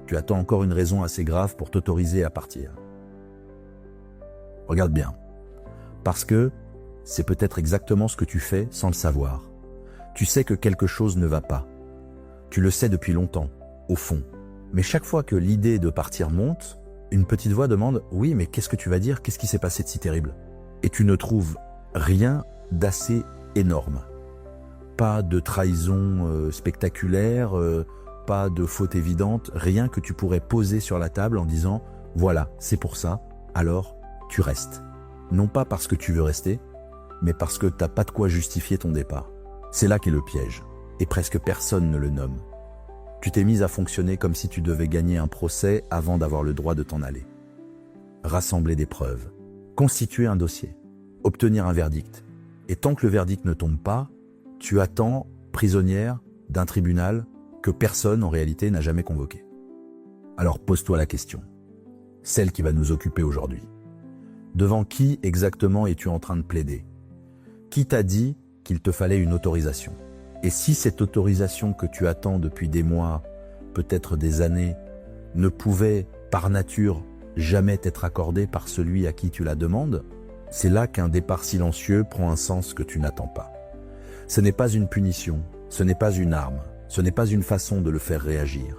tu attends encore une raison assez grave pour t'autoriser à partir. Regarde bien, parce que c'est peut-être exactement ce que tu fais sans le savoir. Tu sais que quelque chose ne va pas. Tu le sais depuis longtemps, au fond. Mais chaque fois que l'idée de partir monte, une petite voix demande « Oui, mais qu'est-ce que tu vas dire? Qu'est-ce qui s'est passé de si terrible ?» Et tu ne trouves rien d'assez énorme. Pas de trahison spectaculaire, pas de faute évidente, rien que tu pourrais poser sur la table en disant « Voilà, c'est pour ça, alors tu restes. » Non pas parce que tu veux rester, mais parce que t'as pas de quoi justifier ton départ. C'est là qu'est le piège, et presque personne ne le nomme. Tu t'es mise à fonctionner comme si tu devais gagner un procès avant d'avoir le droit de t'en aller. Rassembler des preuves, constituer un dossier, obtenir un verdict. Et tant que le verdict ne tombe pas, tu attends, prisonnière d'un tribunal que personne en réalité n'a jamais convoqué. Alors pose-toi la question, celle qui va nous occuper aujourd'hui. Devant qui exactement es-tu en train de plaider? Qui t'a dit qu'il te fallait une autorisation? Et si cette autorisation que tu attends depuis des mois, peut-être des années, ne pouvait par nature jamais t'être accordée par celui à qui tu la demandes, c'est là qu'un départ silencieux prend un sens que tu n'attends pas. Ce n'est pas une punition, ce n'est pas une arme, ce n'est pas une façon de le faire réagir.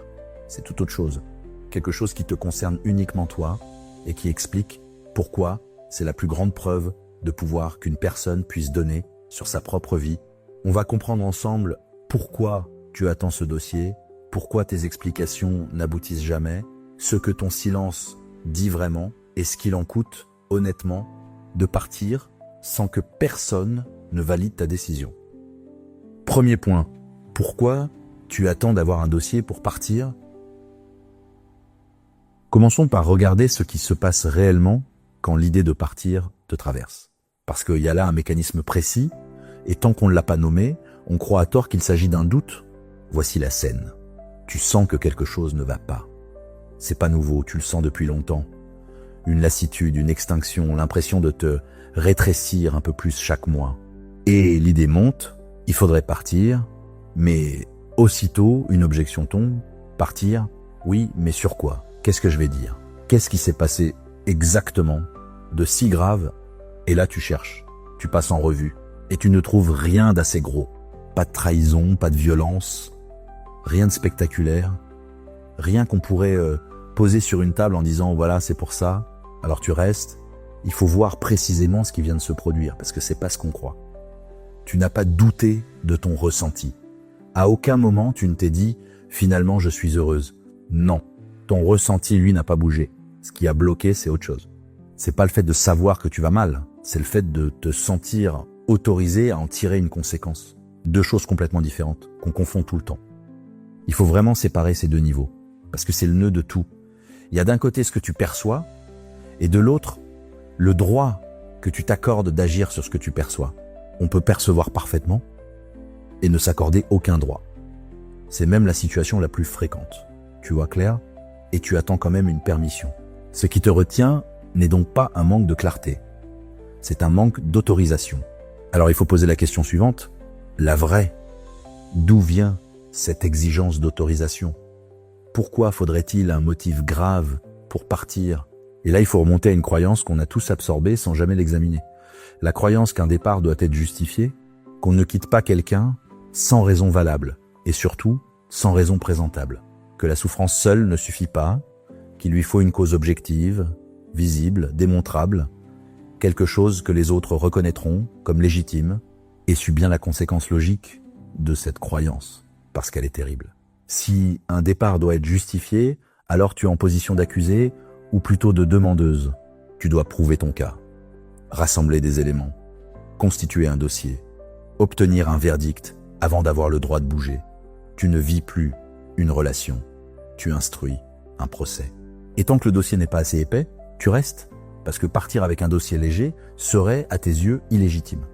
C'est tout autre chose, quelque chose qui te concerne uniquement toi et qui explique pourquoi c'est la plus grande preuve de pouvoir qu'une personne puisse donner sur sa propre vie. On va comprendre ensemble pourquoi tu attends ce dossier, pourquoi tes explications n'aboutissent jamais, ce que ton silence dit vraiment et ce qu'il en coûte, honnêtement, de partir sans que personne ne valide ta décision. Premier point, pourquoi tu attends d'avoir un dossier pour partir? Commençons par regarder ce qui se passe réellement quand l'idée de partir te traverse. Parce qu'il y a là un mécanisme précis, et tant qu'on ne l'a pas nommé, on croit à tort qu'il s'agit d'un doute. Voici la scène. Tu sens que quelque chose ne va pas. C'est pas nouveau, tu le sens depuis longtemps. Une lassitude, une extinction, l'impression de te rétrécir un peu plus chaque mois. Et l'idée monte, il faudrait partir, mais aussitôt une objection tombe. Partir? Oui, mais sur quoi? Qu'est-ce que je vais dire? Qu'est-ce qui s'est passé exactement de si grave? Et là tu cherches, tu passes en revue, et tu ne trouves rien d'assez gros. Pas de trahison, pas de violence, rien de spectaculaire, rien qu'on pourrait poser sur une table en disant voilà c'est pour ça, alors tu restes. Il faut voir précisément ce qui vient de se produire, parce que c'est pas ce qu'on croit. Tu n'as pas douté de ton ressenti. À aucun moment tu ne t'es dit finalement je suis heureuse. Non, ton ressenti lui n'a pas bougé. Ce qui a bloqué c'est autre chose. C'est pas le fait de savoir que tu vas mal, c'est le fait de te sentir autorisé à en tirer une conséquence. Deux choses complètement différentes, qu'on confond tout le temps. Il faut vraiment séparer ces deux niveaux, parce que c'est le nœud de tout. Il y a d'un côté ce que tu perçois, et de l'autre, le droit que tu t'accordes d'agir sur ce que tu perçois. On peut percevoir parfaitement et ne s'accorder aucun droit. C'est même la situation la plus fréquente. Tu vois clair? Et tu attends quand même une permission. Ce qui te retient n'est donc pas un manque de clarté. C'est un manque d'autorisation. Alors il faut poser la question suivante, la vraie. D'où vient cette exigence d'autorisation? Pourquoi faudrait-il un motif grave pour partir? Et là il faut remonter à une croyance qu'on a tous absorbée sans jamais l'examiner. La croyance qu'un départ doit être justifié, qu'on ne quitte pas quelqu'un sans raison valable, et surtout sans raison présentable. Que la souffrance seule ne suffit pas, qu'il lui faut une cause objective, visible, démontrable, quelque chose que les autres reconnaîtront comme légitime, et suis bien la conséquence logique de cette croyance, parce qu'elle est terrible. Si un départ doit être justifié, alors tu es en position d'accusé, ou plutôt de demandeuse. Tu dois prouver ton cas, rassembler des éléments, constituer un dossier, obtenir un verdict avant d'avoir le droit de bouger. Tu ne vis plus une relation, tu instruis un procès. Et tant que le dossier n'est pas assez épais, tu restes, parce que partir avec un dossier léger serait, à tes yeux, illégitime.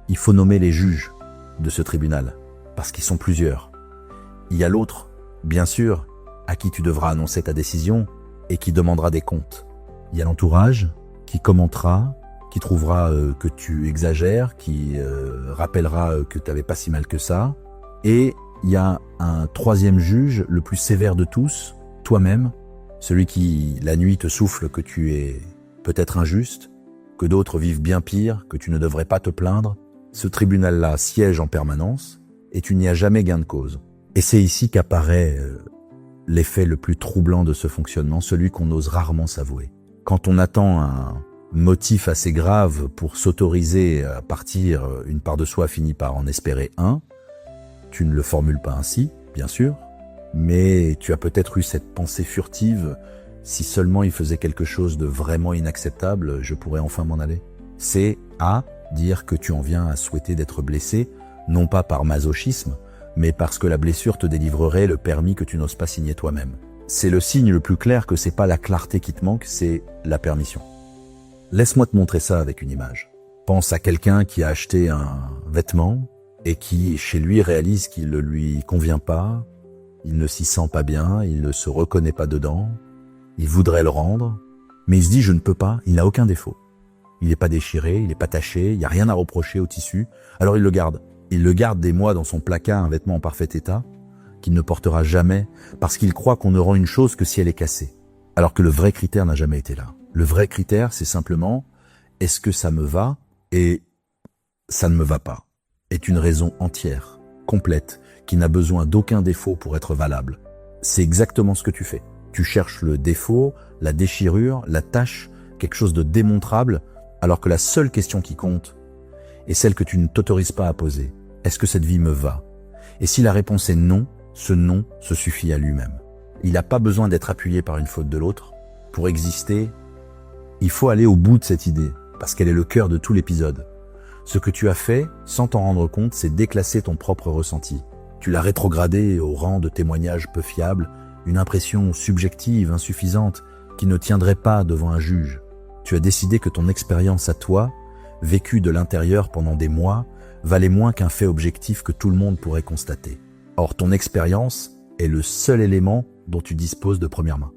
Il faut nommer les juges de ce tribunal, parce qu'ils sont plusieurs. Il y a l'autre, bien sûr, à qui tu devras annoncer ta décision et qui demandera des comptes. Il y a l'entourage qui commentera, qui trouvera que tu exagères, qui rappellera que tu n'avais pas si mal que ça. Et il y a un troisième juge, le plus sévère de tous, toi-même, celui qui, la nuit, te souffle que tu es peut-être injuste, que d'autres vivent bien pire, que tu ne devrais pas te plaindre, ce tribunal-là siège en permanence et tu n'y as jamais gain de cause. Et c'est ici qu'apparaît l'effet le plus troublant de ce fonctionnement, celui qu'on ose rarement s'avouer. Quand on attend un motif assez grave pour s'autoriser à partir, une part de soi finit par en espérer un. Tu ne le formules pas ainsi, bien sûr, mais tu as peut-être eu cette pensée furtive: si seulement il faisait quelque chose de vraiment inacceptable, je pourrais enfin m'en aller. C'est à dire que tu en viens à souhaiter d'être blessé, non pas par masochisme, mais parce que la blessure te délivrerait le permis que tu n'oses pas signer toi-même. C'est le signe le plus clair que c'est pas la clarté qui te manque, c'est la permission. Laisse-moi te montrer ça avec une image. Pense à quelqu'un qui a acheté un vêtement et qui, chez lui, réalise qu'il ne lui convient pas, il ne s'y sent pas bien, il ne se reconnaît pas dedans, il voudrait le rendre, mais il se dit: je ne peux pas, il n'a aucun défaut. Il n'est pas déchiré, il n'est pas taché, il n'y a rien à reprocher au tissu, alors il le garde. Il le garde des mois dans son placard, un vêtement en parfait état, qu'il ne portera jamais, parce qu'il croit qu'on ne rend une chose que si elle est cassée. Alors que le vrai critère n'a jamais été là. Le vrai critère, c'est simplement: est-ce que ça me va et ça ne me va pas, est une raison entière, complète, qui n'a besoin d'aucun défaut pour être valable. C'est exactement ce que tu fais. Tu cherches le défaut, la déchirure, la tache, quelque chose de démontrable, alors que la seule question qui compte est celle que tu ne t'autorises pas à poser. Est-ce que cette vie me va? Et si la réponse est non, ce non se suffit à lui-même. Il n'a pas besoin d'être appuyé par une faute de l'autre. Pour exister, il faut aller au bout de cette idée, parce qu'elle est le cœur de tout l'épisode. Ce que tu as fait, sans t'en rendre compte, c'est déclasser ton propre ressenti. Tu l'as rétrogradé au rang de témoignage peu fiable, une impression subjective, insuffisante, qui ne tiendrait pas devant un juge. Tu as décidé que ton expérience à toi, vécue de l'intérieur pendant des mois, valait moins qu'un fait objectif que tout le monde pourrait constater. Or, ton expérience est le seul élément dont tu disposes de première main.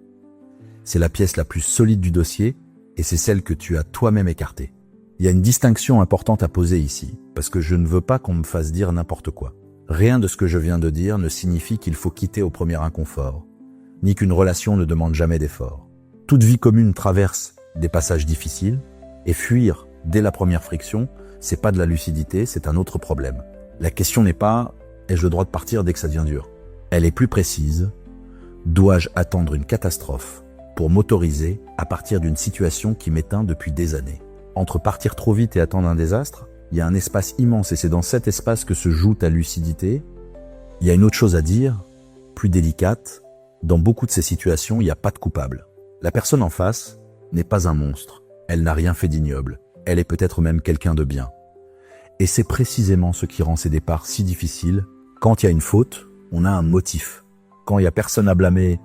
C'est la pièce la plus solide du dossier et c'est celle que tu as toi-même écartée. Il y a une distinction importante à poser ici, parce que je ne veux pas qu'on me fasse dire n'importe quoi. Rien de ce que je viens de dire ne signifie qu'il faut quitter au premier inconfort, ni qu'une relation ne demande jamais d'effort. Toute vie commune traverse des passages difficiles, et fuir dès la première friction, c'est pas de la lucidité, c'est un autre problème. La question n'est pas: ai-je le droit de partir dès que ça devient dur? Elle est plus précise: dois-je attendre une catastrophe pour m'autoriser à partir d'une situation qui m'éteint depuis des années? Entre partir trop vite et attendre un désastre, il y a un espace immense et c'est dans cet espace que se joue ta lucidité. Il y a une autre chose à dire, plus délicate. Dans beaucoup de ces situations, il n'y a pas de coupable. La personne en face n'est pas un monstre. Elle n'a rien fait d'ignoble. Elle est peut-être même quelqu'un de bien. Et c'est précisément ce qui rend ces départs si difficiles. Quand il y a une faute, on a un motif. Quand il n'y a personne à blâmer,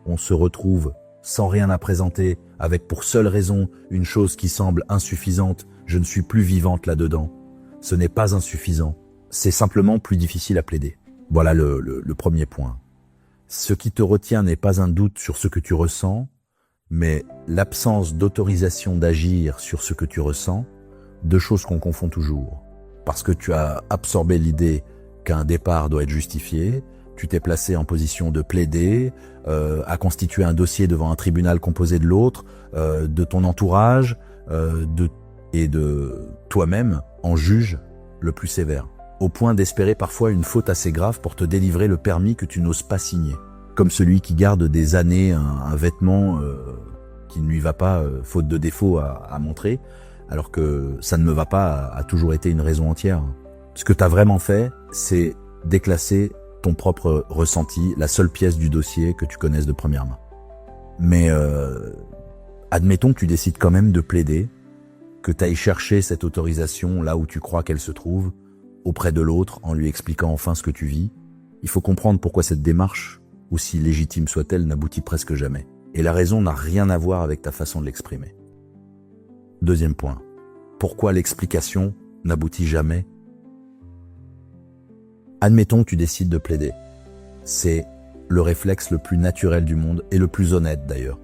on se retrouve sans rien à présenter, avec pour seule raison une chose qui semble insuffisante. Je ne suis plus vivante là-dedans. Ce n'est pas insuffisant. C'est simplement plus difficile à plaider. Voilà le premier point. Ce qui te retient n'est pas un doute sur ce que tu ressens, mais l'absence d'autorisation d'agir sur ce que tu ressens, deux choses qu'on confond toujours. Parce que tu as absorbé l'idée qu'un départ doit être justifié, tu t'es placé en position de plaider, à constituer un dossier devant un tribunal composé de l'autre, de ton entourage, et de toi-même en juge le plus sévère, au point d'espérer parfois une faute assez grave pour te délivrer le permis que tu n'oses pas signer. Comme celui qui garde des années un vêtement qui ne lui va pas, faute de défaut à montrer, alors que ça ne me va pas a toujours été une raison entière. Ce que tu as vraiment fait, c'est déclasser ton propre ressenti, la seule pièce du dossier que tu connaisses de première main. Mais admettons que tu décides quand même de plaider, que tu ailles chercher cette autorisation là où tu crois qu'elle se trouve, auprès de l'autre, en lui expliquant enfin ce que tu vis. Il faut comprendre pourquoi cette démarche, aussi légitime soit-elle, n'aboutit presque jamais. Et la raison n'a rien à voir avec ta façon de l'exprimer. Deuxième point. Pourquoi l'explication n'aboutit jamais? Admettons que tu décides de plaider. C'est le réflexe le plus naturel du monde et le plus honnête d'ailleurs.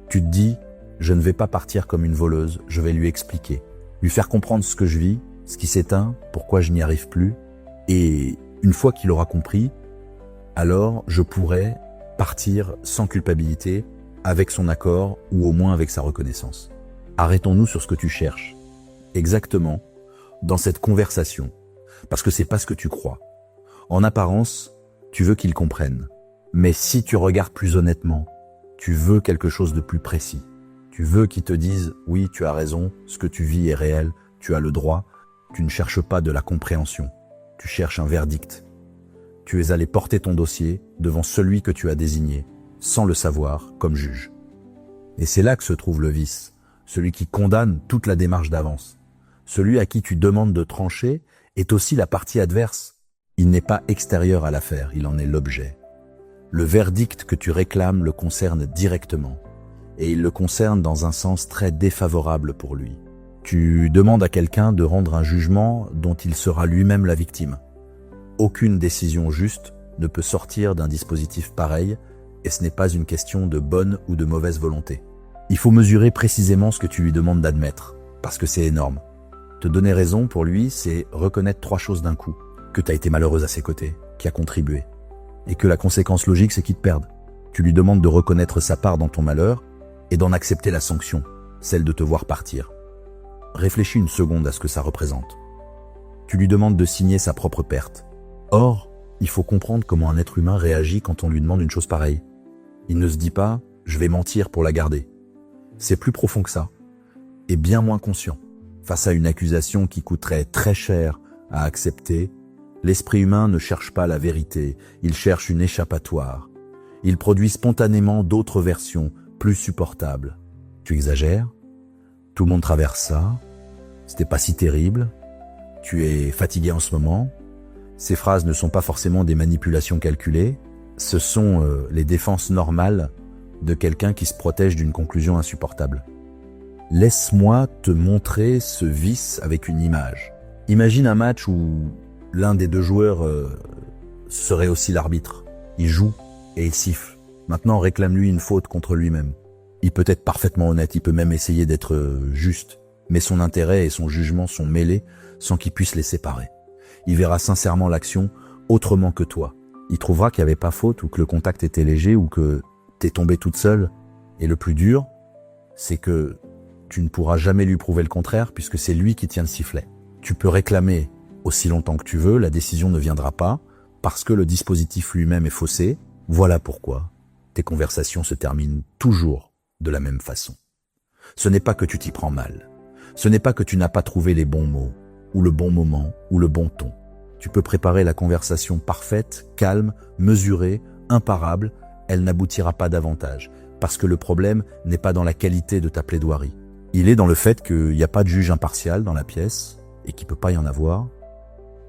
Tu te dis: je ne vais pas partir comme une voleuse, je vais lui expliquer, lui faire comprendre ce que je vis, ce qui s'éteint, pourquoi je n'y arrive plus. Et une fois qu'il aura compris, alors je pourrai Partir sans culpabilité, avec son accord ou au moins avec sa reconnaissance. Arrêtons-nous sur ce que tu cherches. Exactement, dans cette conversation. Parce que c'est pas ce que tu crois. En apparence, tu veux qu'ils comprennent. Mais si tu regardes plus honnêtement, tu veux quelque chose de plus précis. Tu veux qu'ils te disent « Oui, tu as raison, ce que tu vis est réel, tu as le droit ». Tu ne cherches pas de la compréhension, tu cherches un verdict. Tu es allé porter ton dossier devant celui que tu as désigné, sans le savoir, comme juge. Et c'est là que se trouve le vice, celui qui condamne toute la démarche d'avance. Celui à qui tu demandes de trancher est aussi la partie adverse. Il n'est pas extérieur à l'affaire, il en est l'objet. Le verdict que tu réclames le concerne directement, et il le concerne dans un sens très défavorable pour lui. Tu demandes à quelqu'un de rendre un jugement dont il sera lui-même la victime. Aucune décision juste ne peut sortir d'un dispositif pareil, et ce n'est pas une question de bonne ou de mauvaise volonté. Il faut mesurer précisément ce que tu lui demandes d'admettre, parce que c'est énorme. Te donner raison pour lui, c'est reconnaître 3 choses d'un coup. Que tu as été malheureuse à ses côtés, qui a contribué, et que la conséquence logique, c'est qu'il te perde. Tu lui demandes de reconnaître sa part dans ton malheur et d'en accepter la sanction, celle de te voir partir. Réfléchis une seconde à ce que ça représente. Tu lui demandes de signer sa propre perte. Or, il faut comprendre comment un être humain réagit quand on lui demande une chose pareille. Il ne se dit pas « je vais mentir pour la garder ». C'est plus profond que ça, et bien moins conscient. Face à une accusation qui coûterait très cher à accepter, l'esprit humain ne cherche pas la vérité, il cherche une échappatoire. Il produit spontanément d'autres versions, plus supportables. Tu exagères ? Tout le monde traverse ça. C'était pas si terrible. Tu es fatigué en ce moment. Ces phrases ne sont pas forcément des manipulations calculées. Ce sont les défenses normales de quelqu'un qui se protège d'une conclusion insupportable. Laisse-moi te montrer ce vice avec une image. Imagine un match où l'un des 2 joueurs serait aussi l'arbitre. Il joue et il siffle. Maintenant, réclame-lui une faute contre lui-même. Il peut être parfaitement honnête, il peut même essayer d'être juste, mais son intérêt et son jugement sont mêlés sans qu'il puisse les séparer. Il verra sincèrement l'action autrement que toi. Il trouvera qu'il n'y avait pas faute ou que le contact était léger ou que t'es tombée toute seule. Et le plus dur, c'est que tu ne pourras jamais lui prouver le contraire puisque c'est lui qui tient le sifflet. Tu peux réclamer aussi longtemps que tu veux, la décision ne viendra pas parce que le dispositif lui-même est faussé. Voilà pourquoi tes conversations se terminent toujours de la même façon. Ce n'est pas que tu t'y prends mal. Ce n'est pas que tu n'as pas trouvé les bons mots, ou le bon moment, ou le bon ton. Tu peux préparer la conversation parfaite, calme, mesurée, imparable, elle n'aboutira pas davantage, parce que le problème n'est pas dans la qualité de ta plaidoirie. Il est dans le fait qu'il n'y a pas de juge impartial dans la pièce, et qu'il ne peut pas y en avoir.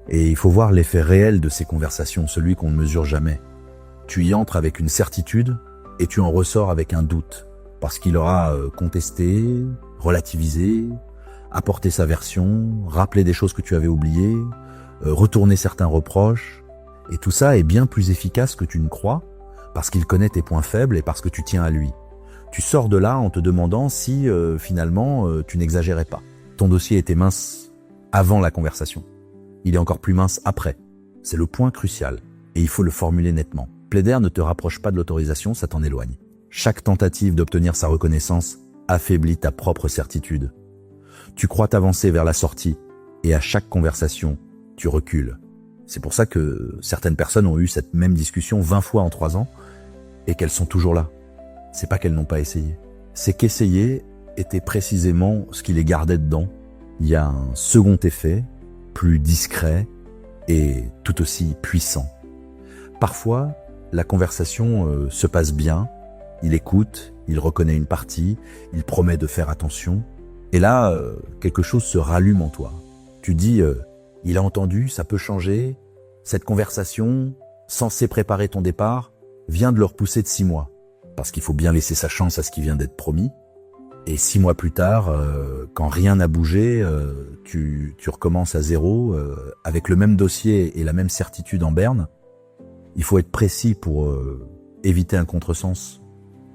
Et il faut voir l'effet réel de ces conversations, celui qu'on ne mesure jamais. Tu y entres avec une certitude, et tu en ressors avec un doute. Parce qu'il aura contesté, relativisé, apporté sa version, rappelé des choses que tu avais oubliées, retourné certains reproches. Et tout ça est bien plus efficace que tu ne crois, parce qu'il connaît tes points faibles et parce que tu tiens à lui. Tu sors de là en te demandant si, finalement, tu n'exagérais pas. Ton dossier était mince avant la conversation. Il est encore plus mince après. C'est le point crucial, et il faut le formuler nettement. Plaider ne te rapproche pas de l'autorisation, ça t'en éloigne. Chaque tentative d'obtenir sa reconnaissance affaiblit ta propre certitude. Tu crois t'avancer vers la sortie et à chaque conversation, tu recules. C'est pour ça que certaines personnes ont eu cette même discussion 20 fois en 3 ans et qu'elles sont toujours là. C'est pas qu'elles n'ont pas essayé. C'est qu'essayer était précisément ce qui les gardait dedans. Il y a un second effet, plus discret et tout aussi puissant. Parfois, la conversation se passe bien. Il écoute, il reconnaît une partie, il promet de faire attention. Et là, quelque chose se rallume en toi. Tu dis, il a entendu, ça peut changer. Cette conversation, censée préparer ton départ, vient de le repousser de 6 mois. Parce qu'il faut bien laisser sa chance à ce qui vient d'être promis. Et 6 mois plus tard, quand rien n'a bougé, tu recommences à zéro, avec le même dossier et la même certitude en berne. Il faut être précis pour éviter un contresens.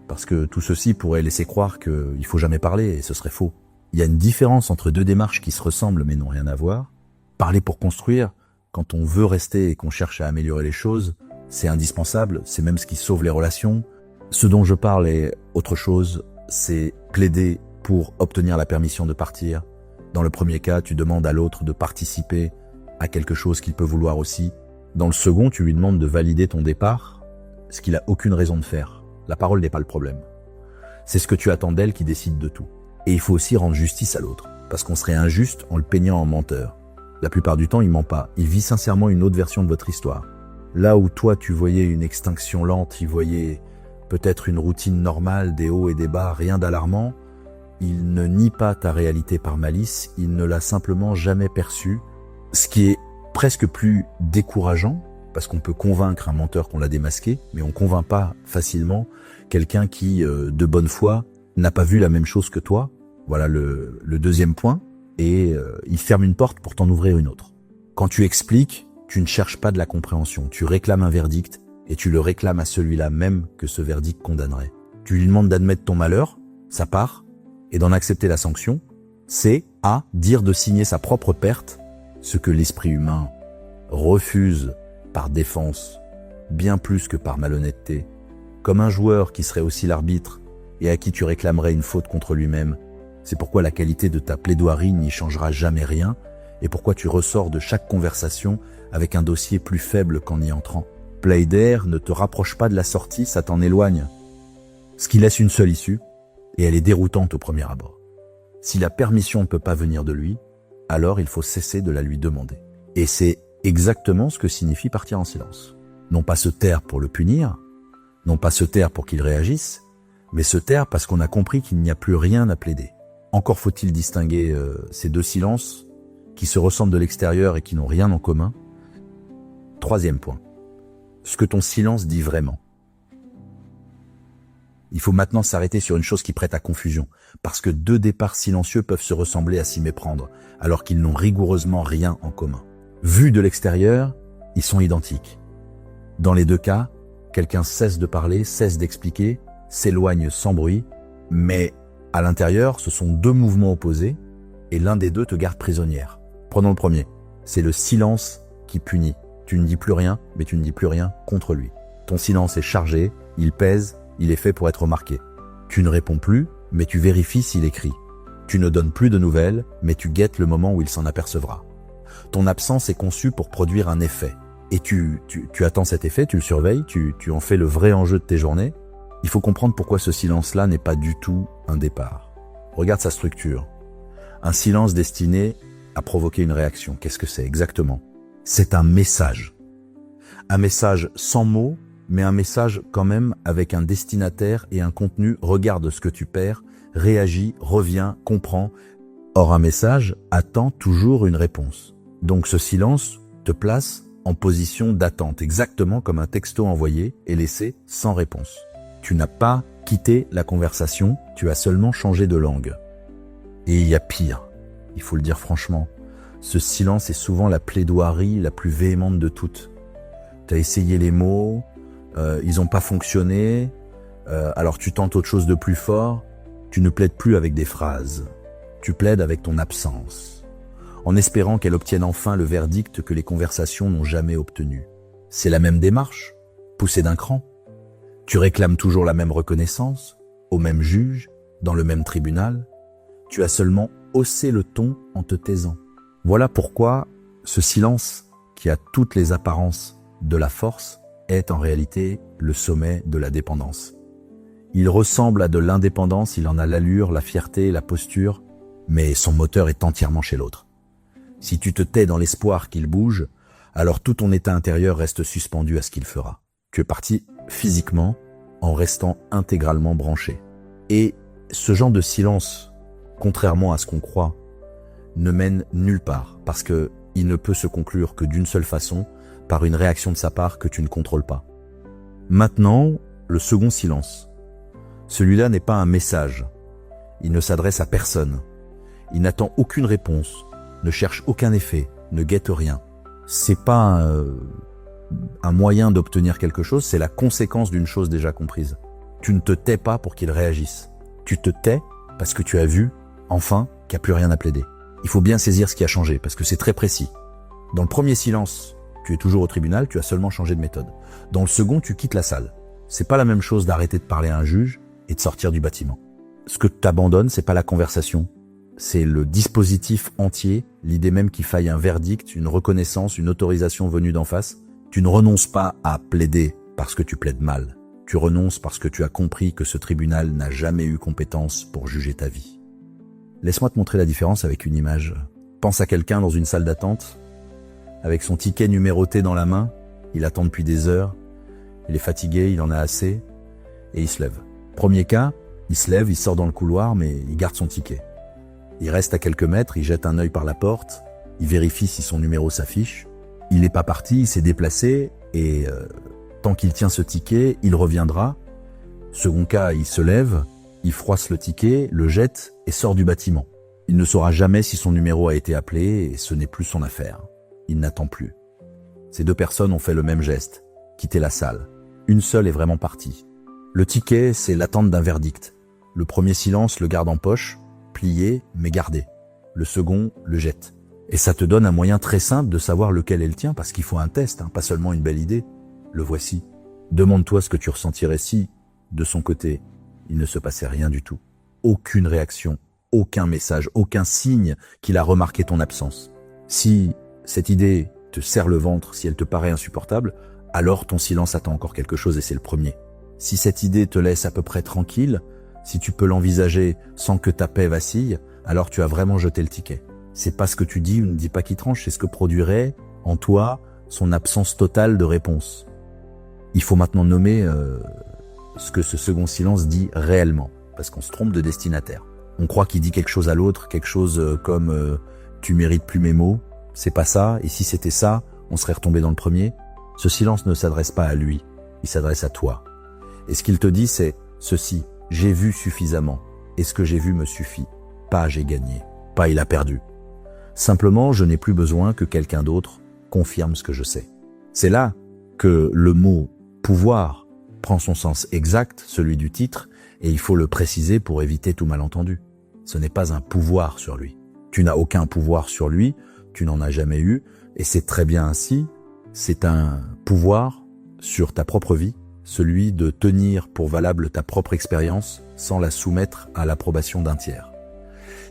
Parce que tout ceci pourrait laisser croire qu'il ne faut jamais parler, et ce serait faux. Il y a une différence entre 2 démarches qui se ressemblent mais n'ont rien à voir. Parler pour construire, quand on veut rester et qu'on cherche à améliorer les choses, c'est indispensable, c'est même ce qui sauve les relations. Ce dont je parle est autre chose, c'est plaider pour obtenir la permission de partir. Dans le premier cas, tu demandes à l'autre de participer à quelque chose qu'il peut vouloir aussi. Dans le second, tu lui demandes de valider ton départ, ce qu'il a aucune raison de faire. La parole n'est pas le problème. C'est ce que tu attends d'elle qui décide de tout. Et il faut aussi rendre justice à l'autre, parce qu'on serait injuste en le peignant en menteur. La plupart du temps, il ment pas. Il vit sincèrement une autre version de votre histoire. Là où toi, tu voyais une extinction lente, il voyait peut-être une routine normale, des hauts et des bas, rien d'alarmant, il ne nie pas ta réalité par malice, il ne l'a simplement jamais perçue. Ce qui est presque plus décourageant, parce qu'on peut convaincre un menteur qu'on l'a démasqué, mais on convainc pas facilement quelqu'un qui, de bonne foi, n'a pas vu la même chose que toi. Voilà le deuxième point, et il ferme une porte pour t'en ouvrir une autre. Quand tu expliques, tu ne cherches pas de la compréhension, tu réclames un verdict, et tu le réclames à celui-là même que ce verdict condamnerait. Tu lui demandes d'admettre ton malheur, sa part, et d'en accepter la sanction, c'est à dire de signer sa propre perte, ce que l'esprit humain refuse par défense, bien plus que par malhonnêteté, comme un joueur qui serait aussi l'arbitre et à qui tu réclamerais une faute contre lui-même. C'est pourquoi la qualité de ta plaidoirie n'y changera jamais rien, et pourquoi tu ressors de chaque conversation avec un dossier plus faible qu'en y entrant. Plaider ne te rapproche pas de la sortie, ça t'en éloigne. Ce qui laisse une seule issue, et elle est déroutante au premier abord. Si la permission ne peut pas venir de lui, alors il faut cesser de la lui demander. Et c'est exactement ce que signifie partir en silence. Non pas se taire pour le punir, non pas se taire pour qu'il réagisse, mais se taire parce qu'on a compris qu'il n'y a plus rien à plaider. Encore faut-il distinguer ces deux silences qui se ressemblent de l'extérieur et qui n'ont rien en commun. Troisième point, ce que ton silence dit vraiment. Il faut maintenant s'arrêter sur une chose qui prête à confusion, parce que deux départs silencieux peuvent se ressembler à s'y méprendre, alors qu'ils n'ont rigoureusement rien en commun. Vus de l'extérieur, ils sont identiques. Dans les deux cas, quelqu'un cesse de parler, cesse d'expliquer, s'éloigne sans bruit, mais à l'intérieur, ce sont deux mouvements opposés, et l'un des deux te garde prisonnière. Prenons le premier, c'est le silence qui punit. Tu ne dis plus rien, mais tu ne dis plus rien contre lui. Ton silence est chargé, il pèse, il est fait pour être remarqué. Tu ne réponds plus, mais tu vérifies s'il écrit. Tu ne donnes plus de nouvelles, mais tu guettes le moment où il s'en apercevra. Ton absence est conçue pour produire un effet. Et tu attends cet effet, tu le surveilles, tu en fais le vrai enjeu de tes journées. Il faut comprendre pourquoi ce silence-là n'est pas du tout un départ. Regarde sa structure. Un silence destiné à provoquer une réaction. Qu'est-ce que c'est exactement ? C'est un message. Un message sans mots, mais un message quand même avec un destinataire et un contenu. Regarde ce que tu perds, réagis, reviens, comprends. Or, un message attend toujours une réponse. Donc ce silence te place en position d'attente, exactement comme un texto envoyé et laissé sans réponse. Tu n'as pas quitté la conversation, tu as seulement changé de langue. Et il y a pire, il faut le dire franchement. Ce silence est souvent la plaidoirie la plus véhémente de toutes. Tu as essayé les mots, ils n'ont pas fonctionné, alors tu tentes autre chose de plus fort. Tu ne plaides plus avec des phrases, tu plaides avec ton absence, en espérant qu'elle obtienne enfin le verdict que les conversations n'ont jamais obtenu. C'est la même démarche, poussée d'un cran. Tu réclames toujours la même reconnaissance, au même juge, dans le même tribunal. Tu as seulement haussé le ton en te taisant. Voilà pourquoi ce silence, qui a toutes les apparences de la force, est en réalité le sommet de la dépendance. Il ressemble à de l'indépendance, il en a l'allure, la fierté, la posture, mais son moteur est entièrement chez l'autre. Si tu te tais dans l'espoir qu'il bouge, alors tout ton état intérieur reste suspendu à ce qu'il fera. Tu es parti physiquement en restant intégralement branché. Et ce genre de silence, contrairement à ce qu'on croit, ne mène nulle part, parce que il ne peut se conclure que d'une seule façon, par une réaction de sa part que tu ne contrôles pas. Maintenant, le second silence. Celui-là n'est pas un message. Il ne s'adresse à personne. Il n'attend aucune réponse, ne cherche aucun effet, ne guette rien. C'est pas un moyen d'obtenir quelque chose, c'est la conséquence d'une chose déjà comprise. Tu ne te tais pas pour qu'il réagisse. Tu te tais parce que tu as vu, enfin, qu'il n'y a plus rien à plaider. Il faut bien saisir ce qui a changé, parce que c'est très précis. Dans le premier silence, Tu es toujours au tribunal, tu as seulement changé de méthode. Dans le second, tu quittes la salle. C'est pas la même chose d'arrêter de parler à un juge et de sortir du bâtiment. Ce que tu abandonnes, c'est pas la conversation. C'est le dispositif entier, l'idée même qu'il faille un verdict, une reconnaissance, une autorisation venue d'en face. Tu ne renonces pas à plaider parce que tu plaides mal. Tu renonces parce que tu as compris que ce tribunal n'a jamais eu compétence pour juger ta vie. Laisse-moi te montrer la différence avec une image. Pense à quelqu'un dans une salle d'attente, avec son ticket numéroté dans la main, il attend depuis des heures, il est fatigué, il en a assez, et il se lève. Premier cas, il se lève, il sort dans le couloir, mais il garde son ticket. Il reste à quelques mètres, il jette un œil par la porte, il vérifie si son numéro s'affiche. Il n'est pas parti, il s'est déplacé, et tant qu'il tient ce ticket, il reviendra. Second cas, il se lève, il froisse le ticket, le jette et sort du bâtiment. Il ne saura jamais si son numéro a été appelé, et ce n'est plus son affaire. Il n'attend plus. Ces deux personnes ont fait le même geste, quitter la salle. Une seule est vraiment partie. Le ticket, c'est l'attente d'un verdict. Le premier silence le garde en poche, plié mais gardé. Le second le jette. Et ça te donne un moyen très simple de savoir lequel est le tien, parce qu'il faut un test, pas seulement une belle idée. Le voici. Demande-toi ce que tu ressentirais si, de son côté, il ne se passait rien du tout. Aucune réaction, aucun message, aucun signe qu'il a remarqué ton absence. Si cette idée te serre le ventre, si elle te paraît insupportable, alors ton silence attend encore quelque chose et c'est le premier. Si cette idée te laisse à peu près tranquille, si tu peux l'envisager sans que ta paix vacille, alors tu as vraiment jeté le ticket. C'est pas ce que tu dis ou ne dis pas qui tranche, c'est ce que produirait en toi son absence totale de réponse. Il faut maintenant nommer ce que ce second silence dit réellement, parce qu'on se trompe de destinataire. On croit qu'il dit quelque chose à l'autre, quelque chose comme tu mérites plus mes mots. C'est pas ça, et si c'était ça, on serait retombé dans le premier. Ce silence ne s'adresse pas à lui, il s'adresse à toi. Et ce qu'il te dit, c'est ceci: j'ai vu suffisamment, et ce que j'ai vu me suffit. Pas j'ai gagné, pas il a perdu. Simplement, je n'ai plus besoin que quelqu'un d'autre confirme ce que je sais. C'est là que le mot pouvoir prend son sens exact, celui du titre, et il faut le préciser pour éviter tout malentendu. Ce n'est pas un pouvoir sur lui. Tu n'as aucun pouvoir sur lui, tu n'en as jamais eu, et c'est très bien ainsi. C'est un pouvoir sur ta propre vie, celui de tenir pour valable ta propre expérience sans la soumettre à l'approbation d'un tiers.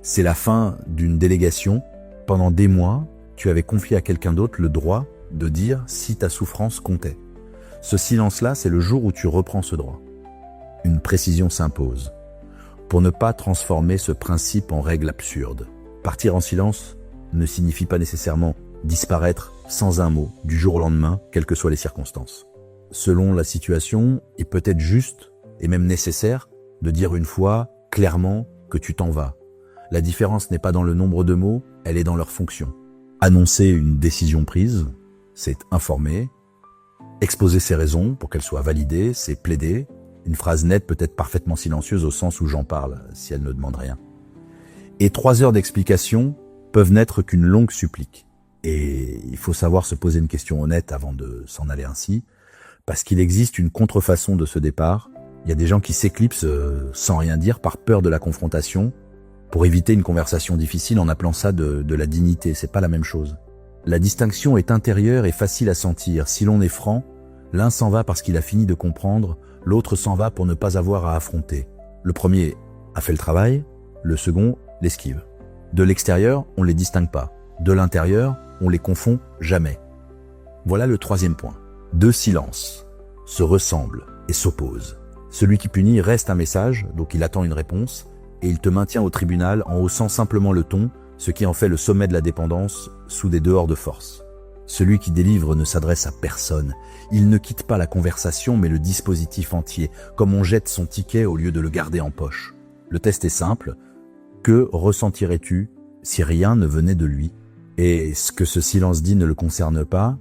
C'est la fin d'une délégation. Pendant des mois, tu avais confié à quelqu'un d'autre le droit de dire si ta souffrance comptait. Ce silence-là, c'est le jour où tu reprends ce droit. Une précision s'impose, pour ne pas transformer ce principe en règle absurde. Partir en silence ne signifie pas nécessairement disparaître sans un mot, du jour au lendemain, quelles que soient les circonstances. Selon la situation, il peut être juste et même nécessaire de dire une fois clairement que tu t'en vas. La différence n'est pas dans le nombre de mots, elle est dans leur fonction. Annoncer une décision prise, c'est informer. Exposer ses raisons pour qu'elles soient validées, c'est plaider. Une phrase nette peut être parfaitement silencieuse au sens où j'en parle, si elle ne demande rien. Et 3 heures d'explication peuvent n'être qu'une longue supplique. Et il faut savoir se poser une question honnête avant de s'en aller ainsi, parce qu'il existe une contrefaçon de ce départ. Il y a des gens qui s'éclipsent sans rien dire par peur de la confrontation, pour éviter une conversation difficile en appelant ça de la dignité. C'est pas la même chose. La distinction est intérieure et facile à sentir. Si l'on est franc, l'un s'en va parce qu'il a fini de comprendre, l'autre s'en va pour ne pas avoir à affronter. Le premier a fait le travail, le second l'esquive. De l'extérieur, on les distingue pas. De l'intérieur, on les confond jamais. Voilà le 3e point. 2 silences se ressemblent et s'opposent. Celui qui punit reste un message, donc il attend une réponse, et il te maintient au tribunal en haussant simplement le ton, ce qui en fait le sommet de la dépendance sous des dehors de force. Celui qui délivre ne s'adresse à personne. Il ne quitte pas la conversation mais le dispositif entier, comme on jette son ticket au lieu de le garder en poche. Le test est simple. Que ressentirais-tu si rien ne venait de lui? Et ce que ce silence dit ne le concerne pas.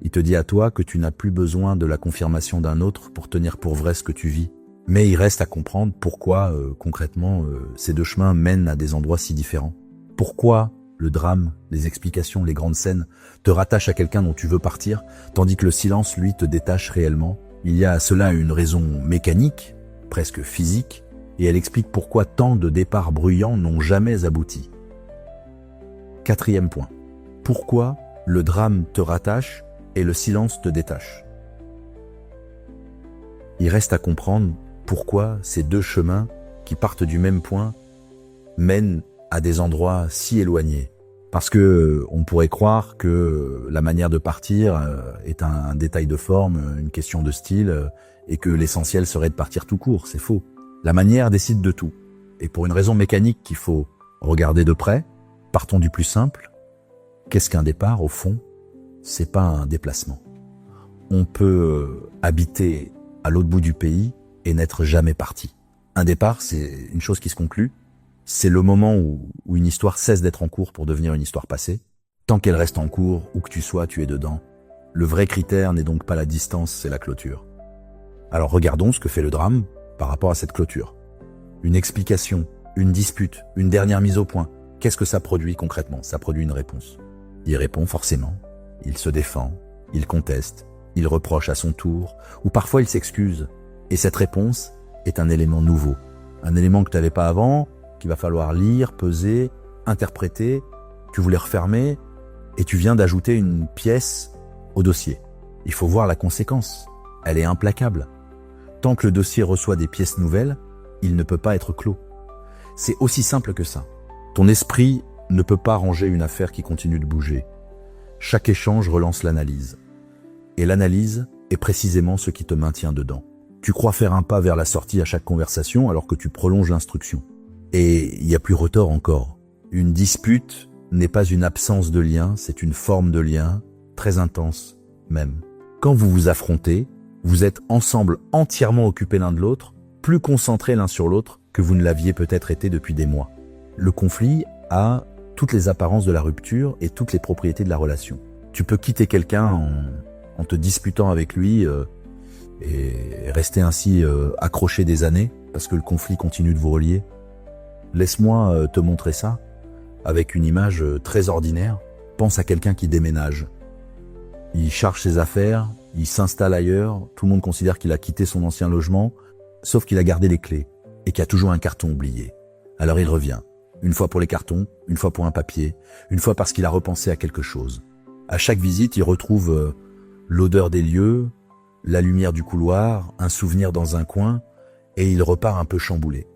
Il te dit à toi que tu n'as plus besoin de la confirmation d'un autre pour tenir pour vrai ce que tu vis. Mais il reste à comprendre pourquoi, concrètement, ces deux chemins mènent à des endroits si différents. Pourquoi le drame, les explications, les grandes scènes te rattachent à quelqu'un dont tu veux partir, tandis que le silence, lui, te détache réellement. Il y a à cela une raison mécanique, presque physique, et elle explique pourquoi tant de départs bruyants n'ont jamais abouti. 4e point. Pourquoi le drame te rattache et le silence te détache. Il reste à comprendre pourquoi ces deux chemins qui partent du même point mènent à des endroits si éloignés. Parce que on pourrait croire que la manière de partir est un détail de forme, une question de style, et que l'essentiel serait de partir tout court. C'est faux. La manière décide de tout. Et pour une raison mécanique qu'il faut regarder de près, partons du plus simple. Qu'est-ce qu'un départ, au fond? C'est pas un déplacement. On peut habiter à l'autre bout du pays et n'être jamais parti. Un départ, c'est une chose qui se conclut. C'est le moment où une histoire cesse d'être en cours pour devenir une histoire passée. Tant qu'elle reste en cours, où que tu sois, tu es dedans. Le vrai critère n'est donc pas la distance, c'est la clôture. Alors regardons ce que fait le drame par rapport à cette clôture. Une explication, une dispute, une dernière mise au point. Qu'est-ce que ça produit concrètement? Ça produit une réponse. Il répond forcément, il se défend, il conteste, il reproche à son tour, ou parfois il s'excuse. Et cette réponse est un élément nouveau. Un élément que tu n'avais pas avant, qu'il va falloir lire, peser, interpréter. Tu voulais refermer et tu viens d'ajouter une pièce au dossier. Il faut voir la conséquence. Elle est implacable. Tant que le dossier reçoit des pièces nouvelles, il ne peut pas être clos. C'est aussi simple que ça. Ton esprit ne peut pas ranger une affaire qui continue de bouger. Chaque échange relance l'analyse. Et l'analyse est précisément ce qui te maintient dedans. Tu crois faire un pas vers la sortie à chaque conversation alors que tu prolonges l'instruction. Et il y a plus retors encore. Une dispute n'est pas une absence de lien, c'est une forme de lien, très intense même. Quand vous vous affrontez, vous êtes ensemble entièrement occupés l'un de l'autre, plus concentrés l'un sur l'autre que vous ne l'aviez peut-être été depuis des mois. Le conflit a toutes les apparences de la rupture et toutes les propriétés de la relation. Tu peux quitter quelqu'un en te disputant avec lui et rester ainsi accroché des années parce que le conflit continue de vous relier. Laisse-moi te montrer ça avec une image très ordinaire. Pense à quelqu'un qui déménage. Il charge ses affaires, il s'installe ailleurs, tout le monde considère qu'il a quitté son ancien logement, sauf qu'il a gardé les clés et qu'il y a toujours un carton oublié. Alors il revient, une fois pour les cartons, une fois pour un papier, une fois parce qu'il a repensé à quelque chose. À chaque visite, il retrouve l'odeur des lieux, la lumière du couloir, un souvenir dans un coin, et il repart un peu chamboulé.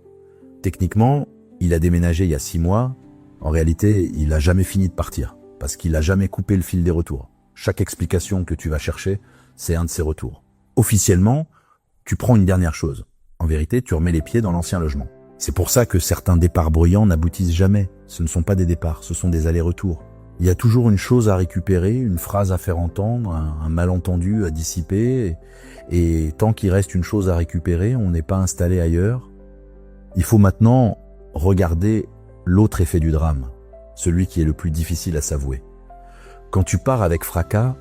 Techniquement, il a déménagé il y a 6 mois. En réalité, il n'a jamais fini de partir, parce qu'il n'a jamais coupé le fil des retours. Chaque explication que tu vas chercher, c'est un de ces retours. Officiellement, tu prends une dernière chose. En vérité, tu remets les pieds dans l'ancien logement. C'est pour ça que certains départs bruyants n'aboutissent jamais. Ce ne sont pas des départs, ce sont des allers-retours. Il y a toujours une chose à récupérer, une phrase à faire entendre, un malentendu à dissiper. Et tant qu'il reste une chose à récupérer, on n'est pas installé ailleurs. Il faut maintenant regarder l'autre effet du drame, celui qui est le plus difficile à s'avouer. Quand tu pars avec fracas,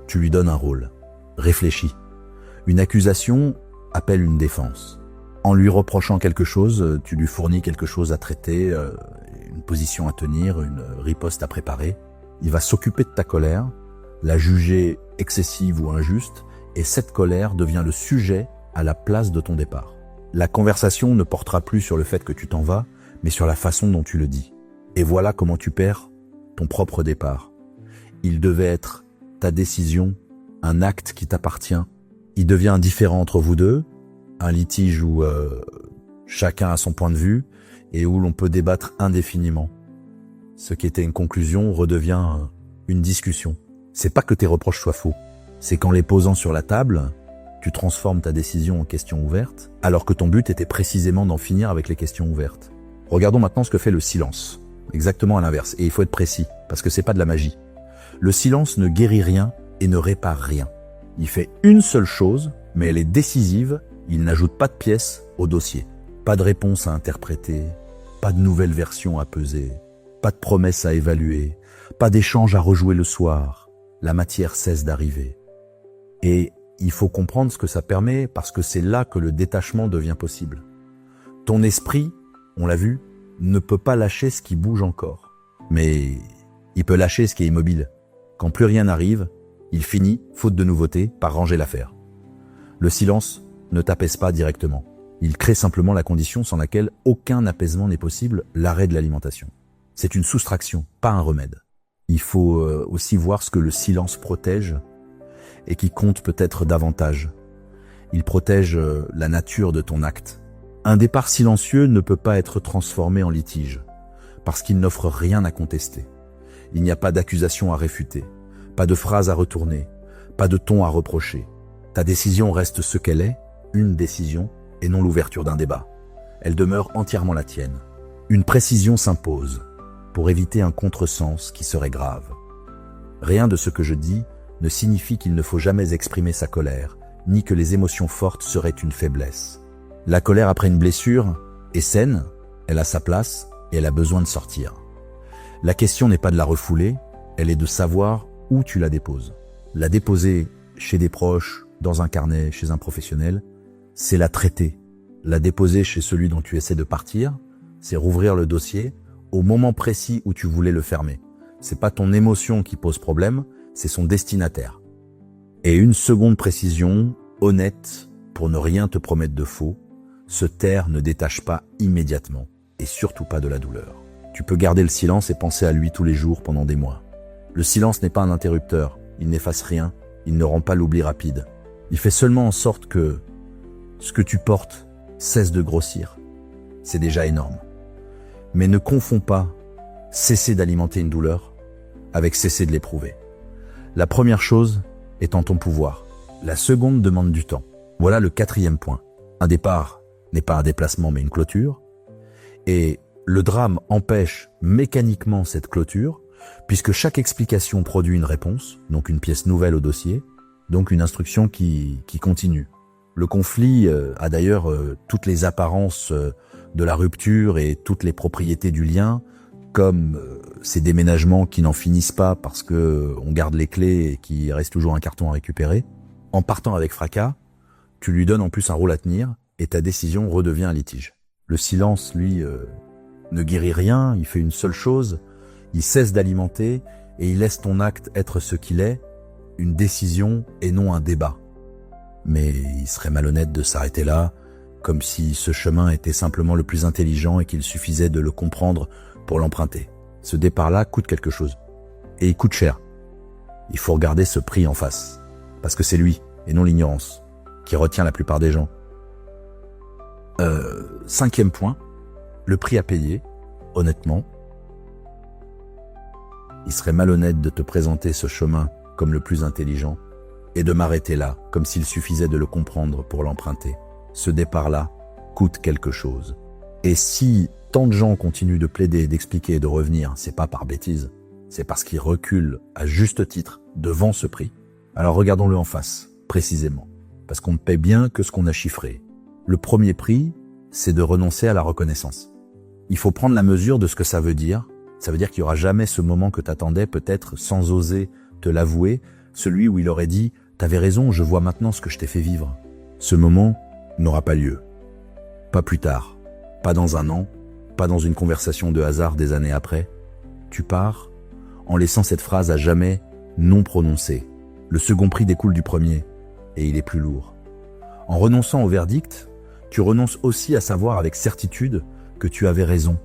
tu lui donnes un rôle. Réfléchis. Une accusation appelle une défense. En lui reprochant quelque chose, tu lui fournis quelque chose à traiter, une position à tenir, une riposte à préparer. Il va s'occuper de ta colère, la juger excessive ou injuste, et cette colère devient le sujet à la place de ton départ. La conversation ne portera plus sur le fait que tu t'en vas, mais sur la façon dont tu le dis. Et voilà comment tu perds ton propre départ. Il devait être ta décision, un acte qui t'appartient. Il devient indifférent entre vous deux, un litige où chacun a son point de vue et où l'on peut débattre indéfiniment. Ce qui était une conclusion redevient une discussion. C'est pas que tes reproches soient faux, c'est qu'en les posant sur la table, tu transformes ta décision en question ouverte, alors que ton but était précisément d'en finir avec les questions ouvertes. Regardons maintenant ce que fait le silence, exactement à l'inverse. Et il faut être précis, parce que c'est pas de la magie. Le silence ne guérit rien et ne répare rien. Il fait une seule chose, mais elle est décisive, il n'ajoute pas de pièces au dossier. Pas de réponse à interpréter, pas de nouvelle version à peser, pas de promesse à évaluer, pas d'échange à rejouer le soir. La matière cesse d'arriver. Et il faut comprendre ce que ça permet, parce que c'est là que le détachement devient possible. Ton esprit, on l'a vu, ne peut pas lâcher ce qui bouge encore. Mais il peut lâcher ce qui est immobile. Quand plus rien n'arrive, il finit, faute de nouveauté, par ranger l'affaire. Le silence ne t'apaise pas directement. Il crée simplement la condition sans laquelle aucun apaisement n'est possible, l'arrêt de l'alimentation. C'est une soustraction, pas un remède. Il faut aussi voir ce que le silence protège et qui compte peut-être davantage. Il protège la nature de ton acte. Un départ silencieux ne peut pas être transformé en litige, parce qu'il n'offre rien à contester. Il n'y a pas d'accusation à réfuter, pas de phrase à retourner, pas de ton à reprocher. Ta décision reste ce qu'elle est, une décision, et non l'ouverture d'un débat. Elle demeure entièrement la tienne. Une précision s'impose, pour éviter un contresens qui serait grave. Rien de ce que je dis ne signifie qu'il ne faut jamais exprimer sa colère, ni que les émotions fortes seraient une faiblesse. La colère après une blessure est saine, elle a sa place et elle a besoin de sortir. La question n'est pas de la refouler, elle est de savoir où tu la déposes. La déposer chez des proches, dans un carnet, chez un professionnel, c'est la traiter. La déposer chez celui dont tu essaies de partir, c'est rouvrir le dossier au moment précis où tu voulais le fermer. C'est pas ton émotion qui pose problème, c'est son destinataire. Et une seconde précision, honnête, pour ne rien te promettre de faux, se taire ne détache pas immédiatement, et surtout pas de la douleur. Tu peux garder le silence et penser à lui tous les jours pendant des mois. Le silence n'est pas un interrupteur, il n'efface rien, il ne rend pas l'oubli rapide. Il fait seulement en sorte que ce que tu portes cesse de grossir. C'est déjà énorme. Mais ne confonds pas cesser d'alimenter une douleur avec cesser de l'éprouver. La première chose est en ton pouvoir. La seconde demande du temps. Voilà le 4e point. Un départ n'est pas un déplacement mais une clôture. Et le drame empêche mécaniquement cette clôture, puisque chaque explication produit une réponse, donc une pièce nouvelle au dossier, donc une instruction qui continue. Le conflit a d'ailleurs toutes les apparences de la rupture et toutes les propriétés du lien, comme ces déménagements qui n'en finissent pas parce que on garde les clés et qu'il reste toujours un carton à récupérer. En partant avec fracas, tu lui donnes en plus un rôle à tenir et ta décision redevient un litige. Le silence, lui, ne guérit rien, il fait une seule chose, il cesse d'alimenter et il laisse ton acte être ce qu'il est, une décision et non un débat. Mais il serait malhonnête de s'arrêter là, comme si ce chemin était simplement le plus intelligent et qu'il suffisait de le comprendre pour l'emprunter. Ce départ-là coûte quelque chose. Et il coûte cher. Il faut regarder ce prix en face. Parce que c'est lui, et non l'ignorance, qui retient la plupart des gens. 5e point, le prix à payer, honnêtement. Il serait malhonnête de te présenter ce chemin comme le plus intelligent et de m'arrêter là, comme s'il suffisait de le comprendre pour l'emprunter. Ce départ-là coûte quelque chose. Et si tant de gens continuent de plaider, d'expliquer et de revenir, c'est pas par bêtise, c'est parce qu'ils reculent à juste titre devant ce prix. Alors regardons-le en face, précisément, parce qu'on ne paie bien que ce qu'on a chiffré. Le premier prix, c'est de renoncer à la reconnaissance. Il faut prendre la mesure de ce que ça veut dire. Ça veut dire qu'il n'y aura jamais ce moment que t'attendais, peut-être sans oser te l'avouer, celui où il aurait dit « T'avais raison, je vois maintenant ce que je t'ai fait vivre ». Ce moment n'aura pas lieu. Pas plus tard, pas dans un an, pas dans une conversation de hasard des années après. Tu pars en laissant cette phrase à jamais non prononcée. Le second prix découle du premier, et il est plus lourd. En renonçant au verdict, tu renonces aussi à savoir avec certitude que tu avais raison.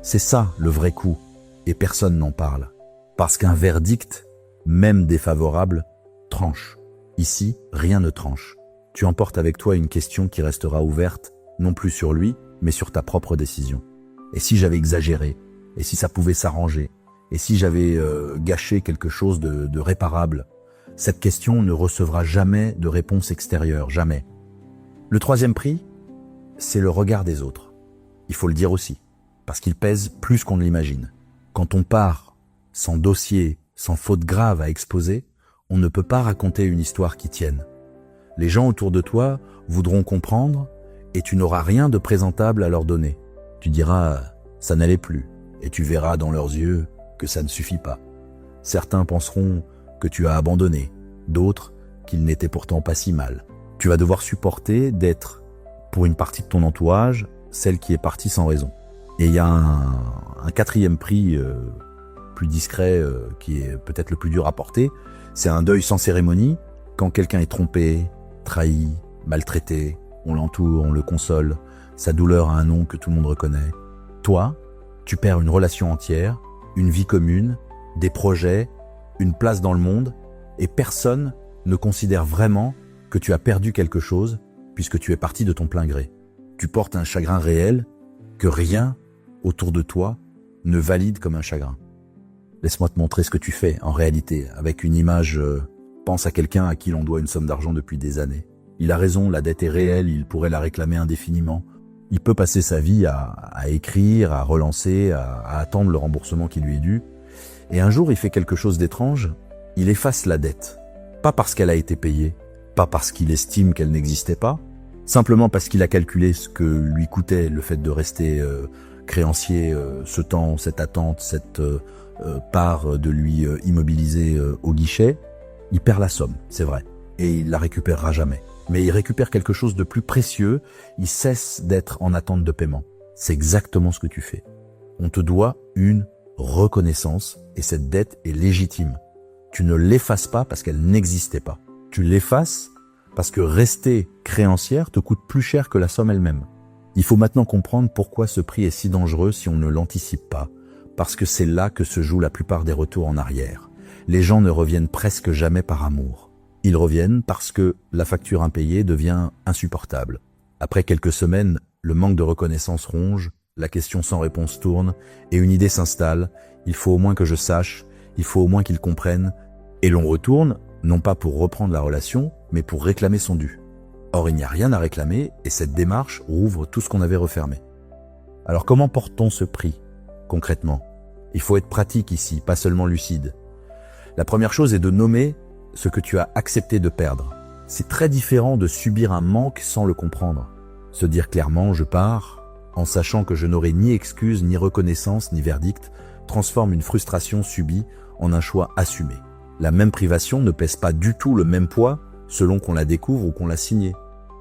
C'est ça le vrai coup, et personne n'en parle. Parce qu'un verdict, même défavorable, tranche. Ici, rien ne tranche. Tu emportes avec toi une question qui restera ouverte, non plus sur lui, mais sur ta propre décision. Et si j'avais exagéré? Et si ça pouvait s'arranger? Et si j'avais gâché quelque chose de réparable? Cette question ne recevra jamais de réponse extérieure, jamais. Le troisième prix, c'est le regard des autres. Il faut le dire aussi, parce qu'il pèse plus qu'on ne l'imagine. Quand on part sans dossier, sans faute grave à exposer, on ne peut pas raconter une histoire qui tienne. Les gens autour de toi voudront comprendre et tu n'auras rien de présentable à leur donner. Tu diras « ça n'allait plus » et tu verras dans leurs yeux que ça ne suffit pas. Certains penseront que tu as abandonné, d'autres qu'il n'était pourtant pas si mal. Tu vas devoir supporter d'être, pour une partie de ton entourage, celle qui est partie sans raison. Et il y a un quatrième prix plus discret qui est peut-être le plus dur à porter, c'est un deuil sans cérémonie. Quand quelqu'un est trompé, trahi, maltraité, on l'entoure, on le console, sa douleur a un nom que tout le monde reconnaît. Toi, tu perds une relation entière, une vie commune, des projets, une place dans le monde, et personne ne considère vraiment que tu as perdu quelque chose puisque tu es parti de ton plein gré. Tu portes un chagrin réel que rien autour de toi ne valide comme un chagrin. Laisse-moi te montrer ce que tu fais en réalité avec une image. Pense à quelqu'un à qui l'on doit une somme d'argent depuis des années. Il a raison, la dette est réelle, il pourrait la réclamer indéfiniment. Il peut passer sa vie à écrire, à relancer, à attendre le remboursement qui lui est dû. Et un jour, il fait quelque chose d'étrange, il efface la dette. Pas parce qu'elle a été payée, pas parce qu'il estime qu'elle n'existait pas, simplement parce qu'il a calculé ce que lui coûtait le fait de rester créancier, ce temps, cette attente, cette part de lui immobiliser au guichet. Il perd la somme, c'est vrai, et il la récupérera jamais. Mais il récupère quelque chose de plus précieux, il cesse d'être en attente de paiement. C'est exactement ce que tu fais. On te doit une reconnaissance et cette dette est légitime. Tu ne l'effaces pas parce qu'elle n'existait pas. Tu l'effaces parce que rester créancière te coûte plus cher que la somme elle-même. Il faut maintenant comprendre pourquoi ce prix est si dangereux si on ne l'anticipe pas, parce que c'est là que se jouent la plupart des retours en arrière. Les gens ne reviennent presque jamais par amour. Ils reviennent parce que la facture impayée devient insupportable. Après quelques semaines, le manque de reconnaissance ronge, la question sans réponse tourne et une idée s'installe. Il faut au moins que je sache, il faut au moins qu'ils comprennent. Et l'on retourne, non pas pour reprendre la relation, mais pour réclamer son dû. Or, il n'y a rien à réclamer et cette démarche rouvre tout ce qu'on avait refermé. Alors comment porte-t-on ce prix, concrètement? Il faut être pratique ici, pas seulement lucide. La première chose est de nommer ce que tu as accepté de perdre. C'est très différent de subir un manque sans le comprendre. Se dire clairement « je pars » en sachant que je n'aurai ni excuse, ni reconnaissance, ni verdict, transforme une frustration subie en un choix assumé. La même privation ne pèse pas du tout le même poids selon qu'on la découvre ou qu'on l'a signée.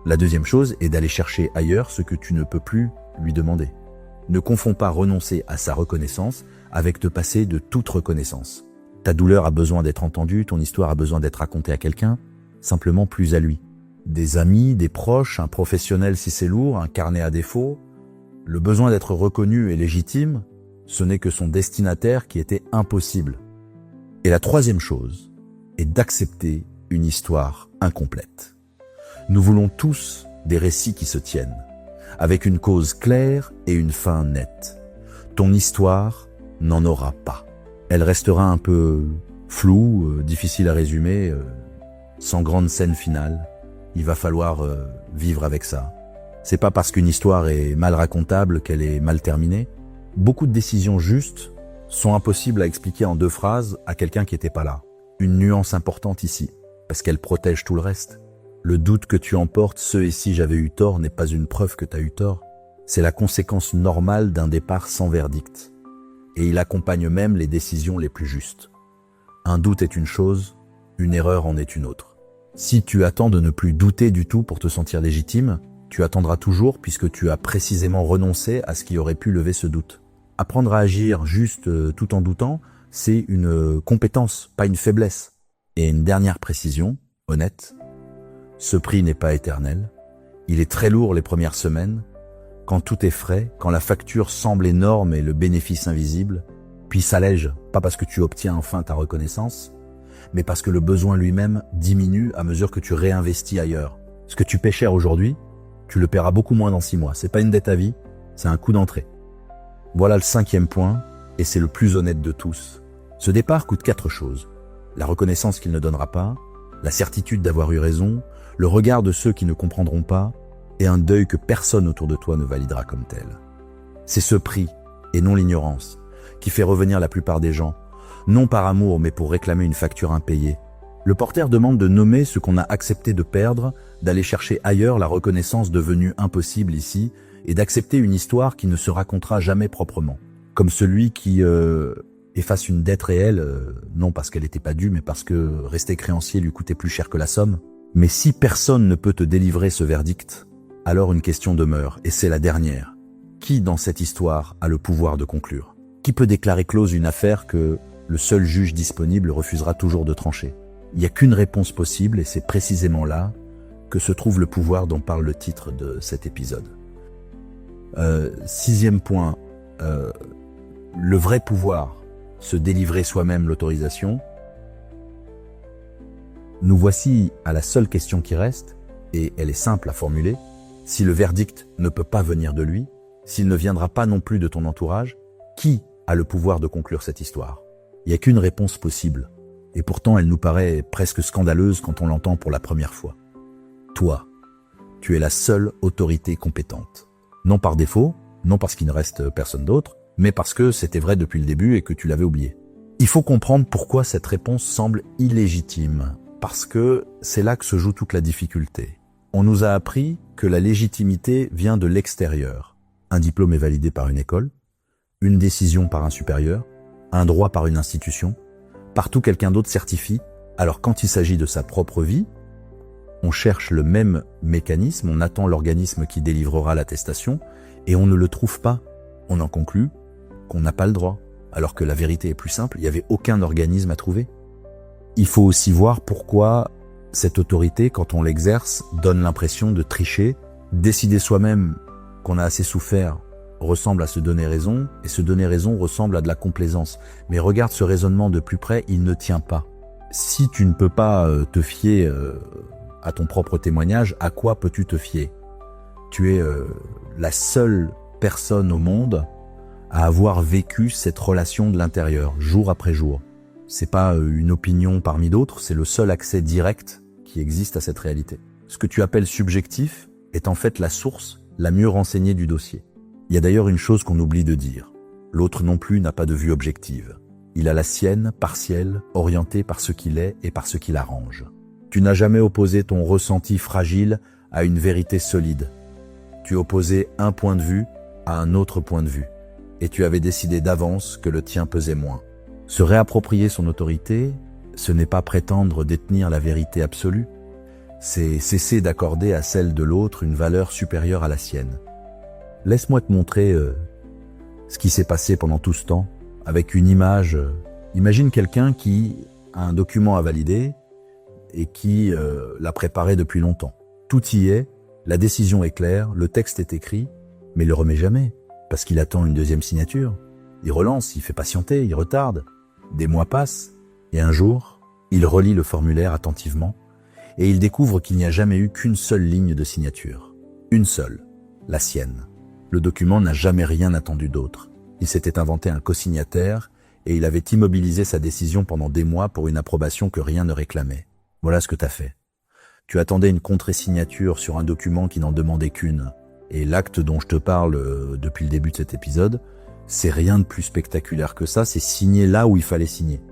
La deuxième chose est d'aller chercher ailleurs ce que tu ne peux plus lui demander. Ne confonds pas renoncer à sa reconnaissance avec te passer de toute reconnaissance. Ta douleur a besoin d'être entendue, ton histoire a besoin d'être racontée à quelqu'un, simplement plus à lui. Des amis, des proches, un professionnel si c'est lourd, un carnet à défaut. Le besoin d'être reconnu et légitime, ce n'est que son destinataire qui était impossible. Et la troisième chose est d'accepter une histoire incomplète. Nous voulons tous des récits qui se tiennent, avec une cause claire et une fin nette. Ton histoire n'en aura pas. Elle restera un peu floue, difficile à résumer, sans grande scène finale. Il va falloir vivre avec ça. C'est pas parce qu'une histoire est mal racontable qu'elle est mal terminée. Beaucoup de décisions justes sont impossibles à expliquer en 2 phrases à quelqu'un qui n'était pas là. Une nuance importante ici, parce qu'elle protège tout le reste. Le doute que tu emportes, ce et si j'avais eu tort, n'est pas une preuve que tu as eu tort. C'est la conséquence normale d'un départ sans verdict. Et il accompagne même les décisions les plus justes. Un doute est une chose, une erreur en est une autre. Si tu attends de ne plus douter du tout pour te sentir légitime, tu attendras toujours puisque tu as précisément renoncé à ce qui aurait pu lever ce doute. Apprendre à agir juste tout en doutant, c'est une compétence, pas une faiblesse. Et une dernière précision, honnête, ce prix n'est pas éternel. Il est très lourd les premières semaines, quand tout est frais, quand la facture semble énorme et le bénéfice invisible, puis s'allège, pas parce que tu obtiens enfin ta reconnaissance, mais parce que le besoin lui-même diminue à mesure que tu réinvestis ailleurs. Ce que tu paies cher aujourd'hui, tu le paieras beaucoup moins dans 6 mois. C'est pas une dette à vie, c'est un coût d'entrée. Voilà le 5e point, et c'est le plus honnête de tous. Ce départ coûte 4 choses. La reconnaissance qu'il ne donnera pas, la certitude d'avoir eu raison, le regard de ceux qui ne comprendront pas, et un deuil que personne autour de toi ne validera comme tel. C'est ce prix, et non l'ignorance, qui fait revenir la plupart des gens, non par amour mais pour réclamer une facture impayée. Le porteur demande de nommer ce qu'on a accepté de perdre, d'aller chercher ailleurs la reconnaissance devenue impossible ici, et d'accepter une histoire qui ne se racontera jamais proprement. Comme celui qui efface une dette réelle, non parce qu'elle n'était pas due, mais parce que rester créancier lui coûtait plus cher que la somme. Mais si personne ne peut te délivrer ce verdict, alors une question demeure, et c'est la dernière. Qui dans cette histoire a le pouvoir de conclure? Qui peut déclarer close une affaire que le seul juge disponible refusera toujours de trancher? Il n'y a qu'une réponse possible, et c'est précisément là que se trouve le pouvoir dont parle le titre de cet épisode. 6e point, le vrai pouvoir, se délivrer soi-même l'autorisation. Nous voici à la seule question qui reste, et elle est simple à formuler. Si le verdict ne peut pas venir de lui, s'il ne viendra pas non plus de ton entourage, qui a le pouvoir de conclure cette histoire? Il n'y a qu'une réponse possible, et pourtant elle nous paraît presque scandaleuse quand on l'entend pour la première fois. Toi, tu es la seule autorité compétente. Non par défaut, non parce qu'il ne reste personne d'autre, mais parce que c'était vrai depuis le début et que tu l'avais oublié. Il faut comprendre pourquoi cette réponse semble illégitime, parce que c'est là que se joue toute la difficulté. On nous a appris que la légitimité vient de l'extérieur. Un diplôme est validé par une école, une décision par un supérieur, un droit par une institution. Partout quelqu'un d'autre certifie, alors quand il s'agit de sa propre vie, on cherche le même mécanisme, on attend l'organisme qui délivrera l'attestation, et on ne le trouve pas. On en conclut qu'on n'a pas le droit, alors que la vérité est plus simple, il n'y avait aucun organisme à trouver. Il faut aussi voir pourquoi cette autorité, quand on l'exerce, donne l'impression de tricher. Décider soi-même qu'on a assez souffert ressemble à se donner raison, et se donner raison ressemble à de la complaisance. Mais regarde ce raisonnement de plus près, il ne tient pas. Si tu ne peux pas te fier à ton propre témoignage, à quoi peux-tu te fier? Tu es la seule personne au monde à avoir vécu cette relation de l'intérieur, jour après jour. C'est pas une opinion parmi d'autres, c'est le seul accès direct qui existe à cette réalité. Ce que tu appelles subjectif est en fait la source la mieux renseignée du dossier. Il y a d'ailleurs une chose qu'on oublie de dire. L'autre non plus n'a pas de vue objective. Il a la sienne, partielle, orientée par ce qu'il est et par ce qui l'arrange. Tu n'as jamais opposé ton ressenti fragile à une vérité solide. Tu opposais un point de vue à un autre point de vue. Et tu avais décidé d'avance que le tien pesait moins. Se réapproprier son autorité, ce n'est pas prétendre détenir la vérité absolue, c'est cesser d'accorder à celle de l'autre une valeur supérieure à la sienne. Laisse-moi te montrer ce qui s'est passé pendant tout ce temps, avec une image. Imagine quelqu'un qui a un document à valider et qui l'a préparé depuis longtemps. Tout y est, la décision est claire, le texte est écrit, mais il le remet jamais, parce qu'il attend une deuxième signature. Il relance, il fait patienter, il retarde. Des mois passent, et un jour, il relit le formulaire attentivement, et il découvre qu'il n'y a jamais eu qu'une seule ligne de signature. Une seule, la sienne. Le document n'a jamais rien attendu d'autre. Il s'était inventé un co-signataire, et il avait immobilisé sa décision pendant des mois pour une approbation que rien ne réclamait. Voilà ce que t'as fait. Tu attendais une contre-signature sur un document qui n'en demandait qu'une. Et l'acte dont je te parle depuis le début de cet épisode, c'est rien de plus spectaculaire que ça, c'est signer là où il fallait signer.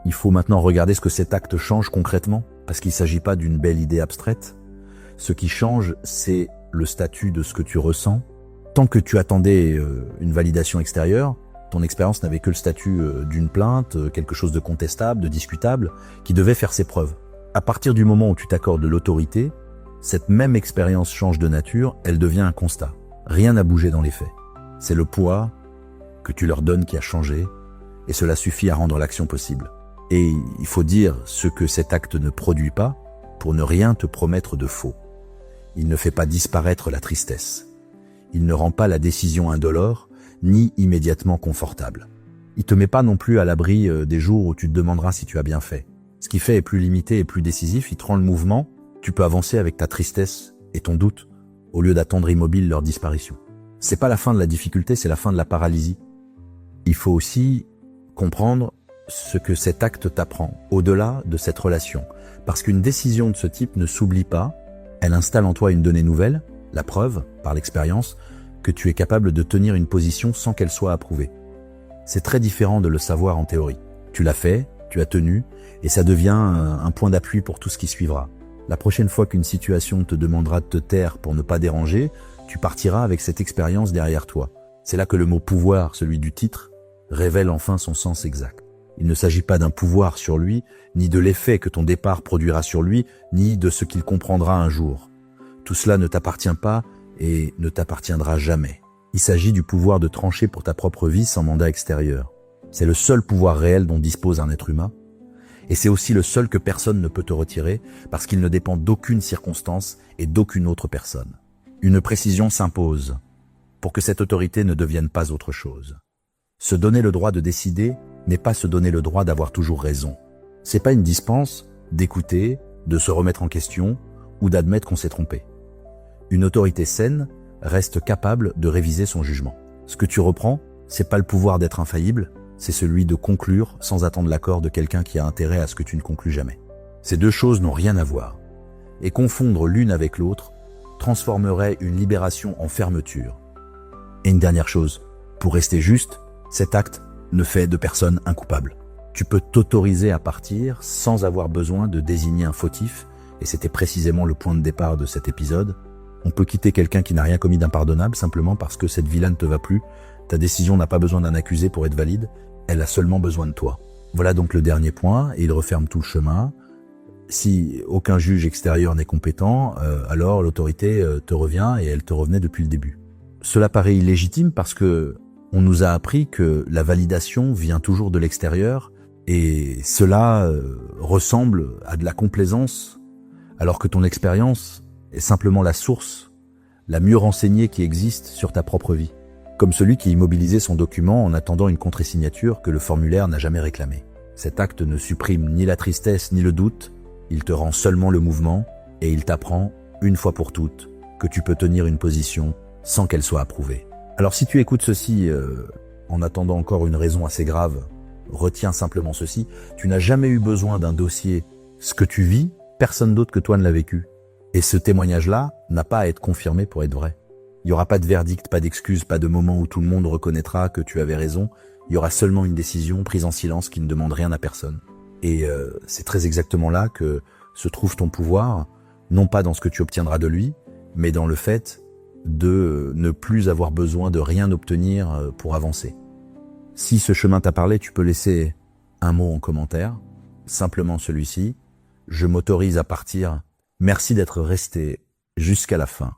Il faut maintenant regarder ce que cet acte change concrètement, parce qu'il ne s'agit pas d'une belle idée abstraite. Ce qui change, c'est le statut de ce que tu ressens. Tant que tu attendais une validation extérieure, ton expérience n'avait que le statut d'une plainte, quelque chose de contestable, de discutable, qui devait faire ses preuves. À partir du moment où tu t'accordes de l'autorité, cette même expérience change de nature, elle devient un constat. Rien n'a bougé dans les faits. C'est le poids que tu leur donnes qui a changé, et cela suffit à rendre l'action possible. Et il faut dire ce que cet acte ne produit pas pour ne rien te promettre de faux. Il ne fait pas disparaître la tristesse. Il ne rend pas la décision indolore, ni immédiatement confortable. Il te met pas non plus à l'abri des jours où tu te demanderas si tu as bien fait. Ce qui fait est plus limité et plus décisif, il te rend le mouvement, tu peux avancer avec ta tristesse et ton doute, au lieu d'attendre immobile leur disparition. C'est pas la fin de la difficulté, c'est la fin de la paralysie. Il faut aussi comprendre ce que cet acte t'apprend, au-delà de cette relation. Parce qu'une décision de ce type ne s'oublie pas, elle installe en toi une donnée nouvelle, la preuve, par l'expérience, que tu es capable de tenir une position sans qu'elle soit approuvée. C'est très différent de le savoir en théorie. Tu l'as fait, tu as tenu, et ça devient un point d'appui pour tout ce qui suivra. La prochaine fois qu'une situation te demandera de te taire pour ne pas déranger, tu partiras avec cette expérience derrière toi. C'est là que le mot pouvoir, celui du titre, révèle enfin son sens exact. Il ne s'agit pas d'un pouvoir sur lui, ni de l'effet que ton départ produira sur lui, ni de ce qu'il comprendra un jour. Tout cela ne t'appartient pas et ne t'appartiendra jamais. Il s'agit du pouvoir de trancher pour ta propre vie sans mandat extérieur. C'est le seul pouvoir réel dont dispose un être humain, et c'est aussi le seul que personne ne peut te retirer parce qu'il ne dépend d'aucune circonstance et d'aucune autre personne. Une précision s'impose pour que cette autorité ne devienne pas autre chose. Se donner le droit de décider n'est pas se donner le droit d'avoir toujours raison. C'est pas une dispense, d'écouter, de se remettre en question ou d'admettre qu'on s'est trompé. Une autorité saine reste capable de réviser son jugement. Ce que tu reprends, c'est pas le pouvoir d'être infaillible, c'est celui de conclure sans attendre l'accord de quelqu'un qui a intérêt à ce que tu ne conclues jamais. Ces deux choses n'ont rien à voir. Et confondre l'une avec l'autre transformerait une libération en fermeture. Et une dernière chose, pour rester juste, cet acte ne fait de personne un coupable. Tu peux t'autoriser à partir sans avoir besoin de désigner un fautif, et c'était précisément le point de départ de cet épisode. On peut quitter quelqu'un qui n'a rien commis d'impardonnable simplement parce que cette vie-là ne te va plus. Ta décision n'a pas besoin d'un accusé pour être valide, elle a seulement besoin de toi. Voilà donc le dernier point, et il referme tout le chemin. Si aucun juge extérieur n'est compétent, alors l'autorité te revient et elle te revenait depuis le début. Cela paraît illégitime parce que on nous a appris que la validation vient toujours de l'extérieur et cela ressemble à de la complaisance alors que ton expérience est simplement la source, la mieux renseignée qui existe sur ta propre vie. Comme celui qui immobilisait son document en attendant une contre-signature que le formulaire n'a jamais réclamée. Cet acte ne supprime ni la tristesse ni le doute, il te rend seulement le mouvement et il t'apprend, une fois pour toutes, que tu peux tenir une position sans qu'elle soit approuvée. Alors si tu écoutes ceci en attendant encore une raison assez grave, retiens simplement ceci, tu n'as jamais eu besoin d'un dossier. Ce que tu vis, personne d'autre que toi ne l'a vécu. Et ce témoignage-là n'a pas à être confirmé pour être vrai. Il n'y aura pas de verdict, pas d'excuse, pas de moment où tout le monde reconnaîtra que tu avais raison. Il y aura seulement une décision prise en silence qui ne demande rien à personne. Et c'est très exactement là que se trouve ton pouvoir, non pas dans ce que tu obtiendras de lui, mais dans le fait de ne plus avoir besoin de rien obtenir pour avancer. Si ce chemin t'a parlé, tu peux laisser un mot en commentaire, simplement celui-ci. Je m'autorise à partir. Merci d'être resté jusqu'à la fin.